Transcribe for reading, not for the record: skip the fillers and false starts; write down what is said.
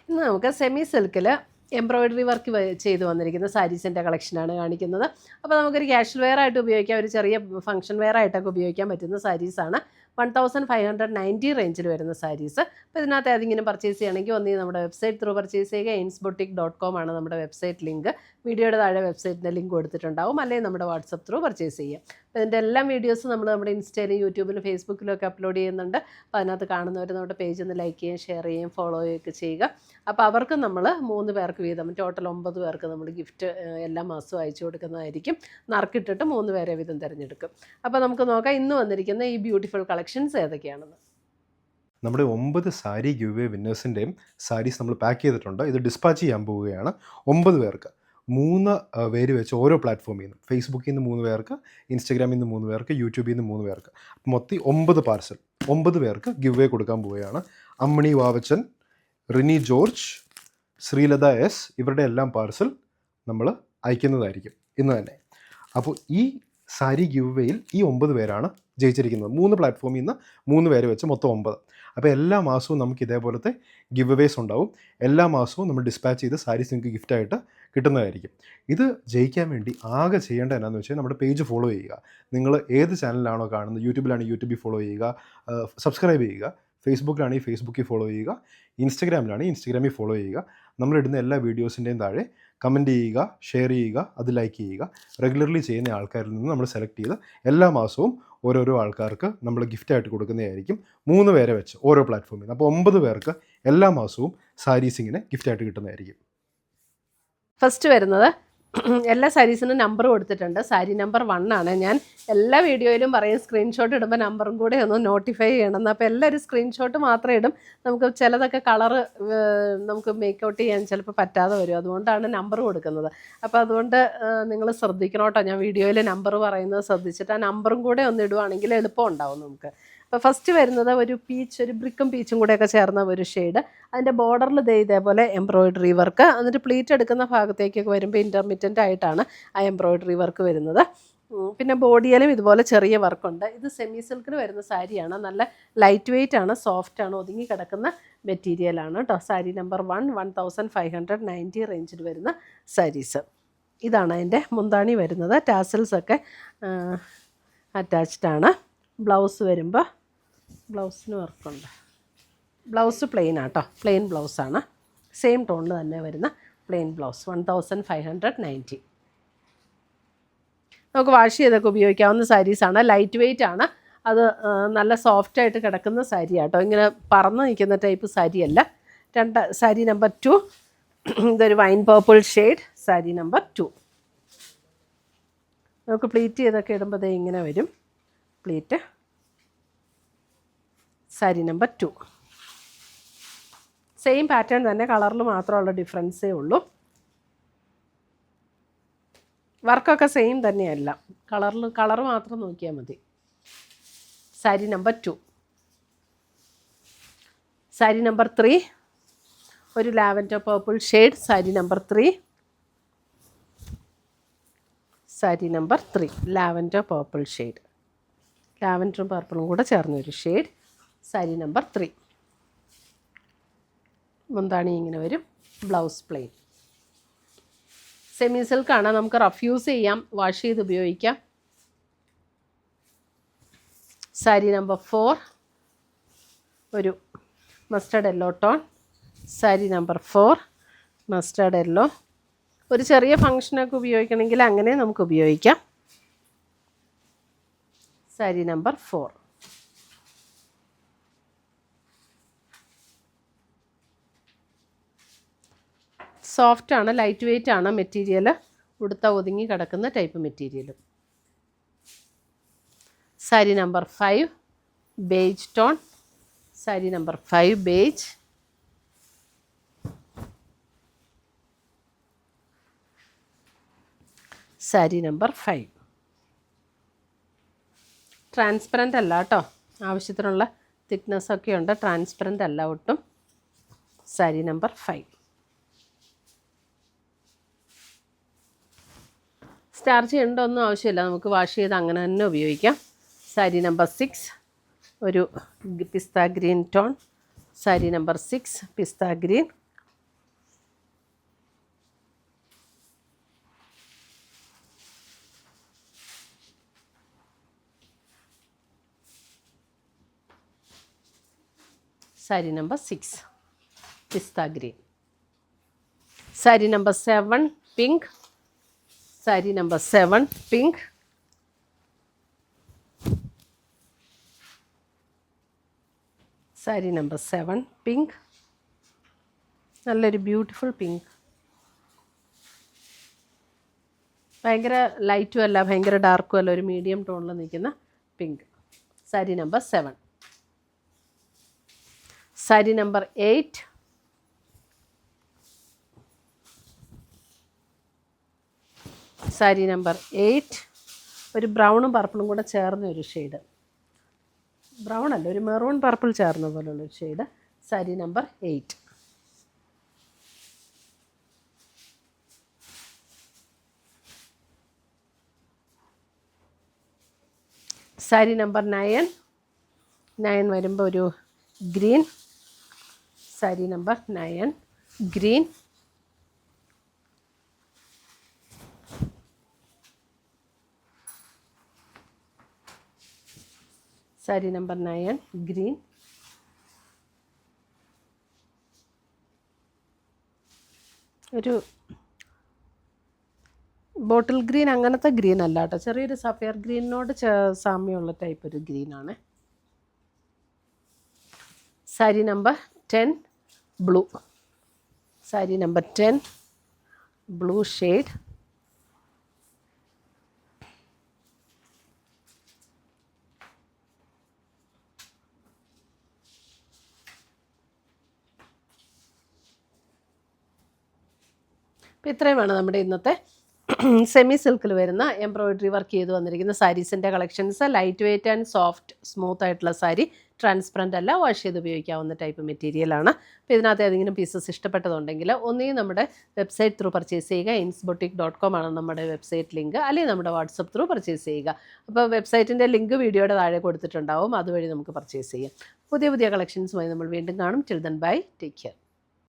ഇന്ന് നമുക്ക് സെമി സിൽക്കിൽ എംബ്രോയിഡറി വർക്ക് ചെയ്ത് വന്നിരിക്കുന്ന സാരീസിൻ്റെ കളക്ഷനാണ് കാണിക്കുന്നത്. അപ്പോൾ നമുക്കൊരു ക്യാഷ്വൽ വെയർ ആയിട്ട് ഉപയോഗിക്കാം, ഒരു ചെറിയ ഫംഗ്ഷൻ വെയർ ആയിട്ടൊക്കെ ഉപയോഗിക്കാൻ പറ്റുന്ന സാരീസാണ്. 1590 റേഞ്ചിൽ വരുന്ന സാരീസ്. അപ്പോൾ ഇതിനകത്ത് ഏതെങ്കിലും പർച്ചേസ് ചെയ്യണമെങ്കിൽ ഒന്നീ നമ്മുടെ വെബ്സൈറ്റ് ത്രൂ പർച്ചേസ് ചെയ്യുക. ainsboutique.com ആണ് നമ്മുടെ വെബ്സൈറ്റ് ലിങ്ക്. വീഡിയോയുടെ താഴെ വെബ്സൈറ്റിൻ്റെ ലിങ്ക് കൊടുത്തിട്ടുണ്ടാവും, അല്ലെങ്കിൽ നമ്മുടെ വാട്സപ്പ് ത്രൂ പർച്ചേസ് ചെയ്യാം. അപ്പോൾ ഇതിൻ്റെ എല്ലാ വീഡിയോസും നമ്മൾ നമ്മുടെ ഇൻസ്റ്റയിലും യൂട്യൂബിലും ഫേസ്ബുക്കിലും ഒക്കെ അപ്ലോഡ് ചെയ്യുന്നുണ്ട്. അപ്പോൾ അതിനകത്ത് കാണുന്നവർ നമ്മുടെ പേജ് ഒന്ന് ലൈക്ക് ചെയ്യുകയും ഷെയർ ചെയ്യുകയും ഫോളോ ചെയ്യുകയൊക്കെ ചെയ്യുക. അപ്പോൾ അവർക്ക് നമ്മൾ 3 പേർക്ക് വീതം, ടോട്ടൽ 9 പേർക്ക് നമ്മൾ ഗിഫ്റ്റ് എല്ലാ മാസവും അയച്ചു കൊടുക്കുന്നതായിരിക്കും. നറുക്കിട്ടിട്ട് 3 പേരെ വീതം തിരഞ്ഞെടുക്കും. അപ്പോൾ നമുക്ക് നോക്കാം ഇന്ന് വന്നിരിക്കുന്ന ഈ ബ്യൂട്ടിഫുൾ കളക്ഷൻസ് ഏതൊക്കെയാണെന്ന്. നമ്മുടെ 9 സാരി ഗിവ് അവേ വിന്നേഴ്സിൻ്റെയും സാരീസ് നമ്മൾ പാക്ക് ചെയ്തിട്ടുണ്ട്. ഇത് ഡിസ്പാച്ച് ചെയ്യാൻ പോവുകയാണ്. 9 പേർക്ക് 3 പേര് വെച്ച് ഓരോ പ്ലാറ്റ്ഫോമിൽ നിന്നും, ഫേസ്ബുക്കിൽ നിന്ന് 3 പേർക്ക്, ഇൻസ്റ്റഗ്രാമിൽ നിന്ന് 3 പേർക്ക്, യൂട്യൂബിൽ നിന്ന് 3 പേർക്ക്, മൊത്തം 9 പാർസൽ 9 പേർക്ക് ഗിവ് അവേ കൊടുക്കാൻ പോവുകയാണ്. അമ്മിണി വാവച്ചൻ, റിനി ജോർജ്, ശ്രീലത എസ്, ഇവരുടെ എല്ലാം പാർസൽ നമ്മൾ അയക്കുന്നതായിരിക്കും ഇന്ന് തന്നെ. അപ്പോൾ ഈ സാരി ഗിവ് അവേയിൽ ഈ 9 പേരാണ് ജയിച്ചിരിക്കുന്നത്. 3 പ്ലാറ്റ്ഫോമിൽ നിന്ന് 3 പേര് വെച്ച് മൊത്തം 9. അപ്പോൾ എല്ലാ മാസവും നമുക്ക് ഇതേപോലത്തെ ഗിവ് അവേസ് ഉണ്ടാവും. എല്ലാ മാസവും നമ്മൾ ഡിസ്പാച്ച് ചെയ്ത് സാരീസ് നിങ്ങൾക്ക് ഗിഫ്റ്റായിട്ട് കിട്ടുന്നതായിരിക്കും. ഇത് ജയിക്കാൻ വേണ്ടി ആകെ ചെയ്യേണ്ട എന്നാന്ന് വെച്ചാൽ നമ്മുടെ പേജ് ഫോളോ ചെയ്യുക. നിങ്ങൾ ഏത് ചാനലിലാണോ കാണുന്നത്, യൂട്യൂബിലാണെങ്കിൽ യൂട്യൂബിൽ ഫോളോ ചെയ്യുക, സബ്സ്ക്രൈബ് ചെയ്യുക. ഫേസ്ബുക്കിലാണെങ്കിൽ ഫേസ്ബുക്കിൽ ഫോളോ ചെയ്യുക, ഇൻസ്റ്റഗ്രാമിലാണെങ്കിൽ ഇൻസ്റ്റഗ്രാമിൽ ഫോളോ ചെയ്യുക. നമ്മളിടുന്ന എല്ലാ വീഡിയോസിൻ്റെയും താഴെ കമൻറ്റ് ചെയ്യുക, ഷെയർ ചെയ്യുക, അത് ലൈക്ക് ചെയ്യുക. റെഗുലർലി ചെയ്യുന്ന ആൾക്കാരിൽ നിന്ന് നമ്മൾ സെലക്ട് ചെയ്ത് എല്ലാ മാസവും ഓരോരോ ആൾക്കാർക്ക് നമ്മൾ ഗിഫ്റ്റായിട്ട് കൊടുക്കുന്നതായിരിക്കും. 3 പേരെ വെച്ച് ഓരോ പ്ലാറ്റ്ഫോമിൽ നിന്ന്. അപ്പോൾ 9 പേർക്ക് എല്ലാ മാസവും സാരീസ് ഇങ്ങനെ ഗിഫ്റ്റായിട്ട് കിട്ടുന്നതായിരിക്കും. ഫസ്റ്റ് വരുന്നത്, എല്ലാ സാരീസിനും നമ്പർ കൊടുത്തിട്ടുണ്ട്. സാരി നമ്പർ 1 ആണ്. ഞാൻ എല്ലാ വീഡിയോയിലും പറയും സ്ക്രീൻഷോട്ട് ഇടുമ്പോൾ നമ്പറും കൂടെ ഒന്ന് നോട്ടിഫൈ ചെയ്യണമെന്ന്. അപ്പോൾ എല്ലാവരും സ്ക്രീൻഷോട്ട് മാത്രം ഇടും. നമുക്ക് ചിലതൊക്കെ കളറ് നമുക്ക് മേക്കൗട്ട് ചെയ്യാൻ ചിലപ്പോൾ പറ്റാതെ വരും. അതുകൊണ്ടാണ് നമ്പർ കൊടുക്കുന്നത്. അപ്പോൾ അതുകൊണ്ട് നിങ്ങൾ ശ്രദ്ധിക്കണം കേട്ടോ. ഞാൻ വീഡിയോയിൽ നമ്പർ പറയുന്നത് ശ്രദ്ധിച്ചിട്ട് ആ നമ്പറും കൂടെ ഒന്ന് ഇടുവാണെങ്കിൽ എളുപ്പം ഉണ്ടാവും നമുക്ക്. അപ്പോൾ ഫസ്റ്റ് വരുന്നത് ഒരു പീച്ച്, ഒരു ബ്രിക്കും പീച്ചും കൂടെയൊക്കെ ചേർന്ന ഒരു ഷെയ്ഡ്. അതിൻ്റെ ബോർഡറിൽ ഇതേപോലെ എംബ്രോയിഡറി വർക്ക്. എന്നിട്ട് പ്ലീറ്റ് എടുക്കുന്ന ഭാഗത്തേക്കൊക്കെ വരുമ്പോൾ ഇൻ്റർമിറ്റൻ്റ് ആയിട്ടാണ് ആ എംബ്രോയിഡറി വർക്ക് വരുന്നത്. പിന്നെ ബോഡിയിലും ഇതുപോലെ ചെറിയ വർക്കുണ്ട്. ഇത് സെമി സിൽക്കിൽ വരുന്ന സാരിയാണ്. നല്ല ലൈറ്റ് വെയ്റ്റ് ആണ്, സോഫ്റ്റ് ആണ്, ഒതുങ്ങി കിടക്കുന്ന മെറ്റീരിയലാണ് കേട്ടോ. സാരി നമ്പർ 1 1590 റേഞ്ചിൽ വരുന്ന സാരീസ്. ഇതാണ് അതിൻ്റെ മുന്താണി വരുന്നത്. ടാസൽസൊക്കെ അറ്റാച്ച്ഡ് ആണ്. ബ്ലൗസ് വരുമ്പോൾ ബ്ലൗസിന് വർക്കുണ്ട്. ബ്ലൗസ് പ്ലെയിൻ ആട്ടോ, പ്ലെയിൻ ബ്ലൗസാണ്. സെയിം ടോണിൽ തന്നെ വരുന്ന പ്ലെയിൻ ബ്ലൗസ്. 1590. നമുക്ക് വാഷ് ചെയ്തൊക്കെ ഉപയോഗിക്കാവുന്ന സാരീസാണ്. ലൈറ്റ് വെയ്റ്റ് ആണ്. അത് നല്ല സോഫ്റ്റായിട്ട് കിടക്കുന്ന സാരി ആട്ടോ. ഇങ്ങനെ പറന്ന് നിൽക്കുന്ന ടൈപ്പ് സാരിയല്ല. സാരി നമ്പർ 2. ഇതൊരു wine purple shade. Sari number 2. നമുക്ക് പ്ലീറ്റ് ചെയ്തൊക്കെ ഇടുമ്പോൾ ദേ ഇങ്ങനെ വരും pleat. Sari number 2. Same pattern തന്നെ, കളറിൽ മാത്രമുള്ള ഡിഫറൻസേ ഉള്ളൂ. വർക്കൊക്കെ സെയിം തന്നെയല്ല, കളർ മാത്രം നോക്കിയാൽ മതി. സാരി നമ്പർ 2. സാരി നമ്പർ 3. ഒരു lavender purple shade. Sari number 3. Sari number 3 lavender purple shade. ലാവൻഡറും പർപ്പിളും കൂടെ ചേർന്നൊരു ഷെയ്ഡ്. സാരി നമ്പർ 3. മുന്താണി ഇങ്ങനെ വരും. Blouse plain. സെമി സിൽക്കാണ്. നമുക്ക് റഫ് യൂസ് ചെയ്യാം, വാഷ് ചെയ്ത് ഉപയോഗിക്കാം. സാരി നമ്പർ 4. ഒരു mustard yellow tone. Sari number 4 mustard yellow. ഒരു ചെറിയ ഫങ്ഷനൊക്കെ ഉപയോഗിക്കണമെങ്കിൽ അങ്ങനെ നമുക്ക് ഉപയോഗിക്കാം. സാരി നമ്പർ 4. സോഫ്റ്റാണ്, ലൈറ്റ് വെയ്റ്റ് ആണ് മെറ്റീരിയൽ. ഉടുത്ത ഒതുങ്ങി കിടക്കുന്ന type material. Sari number 5 beige tone. Sari number 5 beige. Sari number 5. Transparent അല്ല കേട്ടോ, ആവശ്യത്തിനുള്ള തിക്നെസ്സൊക്കെ ഉണ്ട്. ട്രാൻസ്പെറൻ്റ് അല്ല ഒട്ടും. സാരി നമ്പർ 5. സ്റ്റാർച്ച് ചെയ്യേണ്ട ഒന്നും ആവശ്യമില്ല, നമുക്ക് വാഷ് ചെയ്ത് അങ്ങനെ തന്നെ ഉപയോഗിക്കാം. സാരി നമ്പർ 6 ഒരു pista green tone. Sari number 6 pista green. Sari number 6 pista green. Sari number 7 pink. Sari number 7 pink. Sari number 7 pink. നല്ലൊരു ബ്യൂട്ടിഫുൾ പിങ്ക്. ഭയങ്കര ലൈറ്റും അല്ല ഭയങ്കര ഡാർക്കും അല്ല, ഒരു മീഡിയം ടോണിൽ നിൽക്കുന്ന pink. Sari number 7. Sari number 8. Sari number 8 ഒരു ബ്രൗണും പർപ്പിളും കൂടെ ചേർന്ന ഒരു ഷെയ്ഡ്. ബ്രൗൺ അല്ല, ഒരു മെറൂൺ പർപ്പിൾ ചേർന്ന പോലുള്ളൊരു shade. Sari number 8. Sari number 9. 9 വരുമ്പോൾ ഒരു green. Sari number 9 green. Sari number 9 green. ഒരു ബോട്ടിൽ ഗ്രീൻ അങ്ങനത്തെ ഗ്രീൻ അല്ല കേട്ടോ, ചെറിയൊരു സഫയർ ഗ്രീനിനോട് സാമ്യമുള്ള ടൈപ്പ് ഒരു ഗ്രീനാണ്. Sari number 10 blue. Sari number 10 blue shade. അപ്പോൾ ഇത്രയുമാണ് നമ്മുടെ ഇന്നത്തെ സെമി സിൽക്കിൽ വരുന്ന എംബ്രോയിഡറി വർക്ക് ചെയ്ത് വന്നിരിക്കുന്ന സാരീസിൻ്റെ collections. Light weight and soft smooth ആയിട്ടുള്ള സാരി, ട്രാൻസ്പെറൻ്റ് അല്ല, വാഷ് ചെയ്ത് ഉപയോഗിക്കാവുന്ന ടൈപ്പ് മെറ്റീരിയലാണ്. അപ്പോൾ ഇതിനകത്ത് ഏതെങ്കിലും പീസസ് ഇഷ്ടപ്പെട്ടതുണ്ടെങ്കിൽ ഒന്നുകിൽ നമ്മുടെ വെബ്സൈറ്റ് ത്രൂ പർച്ചേസ് ചെയ്യുക. insboutique.com ആണ് നമ്മുടെ വെബ്സൈറ്റ് ലിങ്ക്, അല്ലെങ്കിൽ നമ്മുടെ വാട്സപ്പ് ത്രൂ പർച്ചേസ് ചെയ്യുക. അപ്പോൾ വെബ്സൈറ്റിൻ്റെ ലിങ്ക് വീഡിയോയുടെ താഴെ കൊടുത്തിട്ടുണ്ടാവും, അതുവഴി നമുക്ക് പർച്ചേസ് ചെയ്യാം. പുതിയ പുതിയ കളക്ഷൻസുമായി നമ്മൾ വീണ്ടും കാണും. Till then bye, take care.